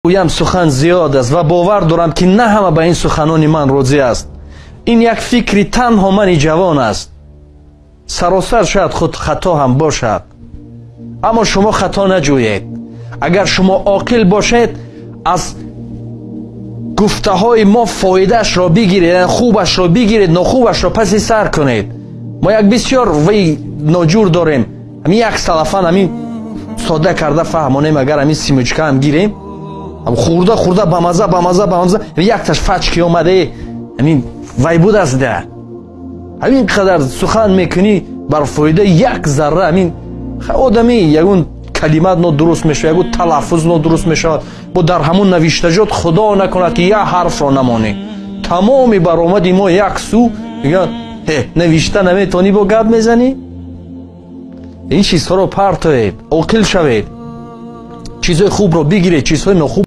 گویم سخن زیاد است و باور دارم که نه همه به این سخنان من راضی است. این یک فکری تنها من جوان است. سراسر شاید خود خطا هم باشد، اما شما خطا نجویید. اگر شما عاقل باشید از گفته های ما فایدهش را بگیرید، خوبش را بگیرید، ناخوبش را پس سر کنید. ما یک بسیار وی ناجور داریم، همین یک سلفان همین ساده کرده فهمانیم. اگر همین سیموچکه هم گیریم خورده بمزه یک تاش فچکی آمده همین وی بود است ده. همین قدر سخن میکنی بر فایده یک ذره همین آدمی یگون کلمات درست میشه، یگون تلفظ درست میشه. با در همون نوشتجات خدا نکنه که یک حرف را نمانی. تمامی برآمد ما یک سو میگن نوشته نمیتونی با گپ میزنی. این چیزها رو پرتوید، عاقل شوید، چیزهای خوب رو بگیرید، چیزهای ناخوب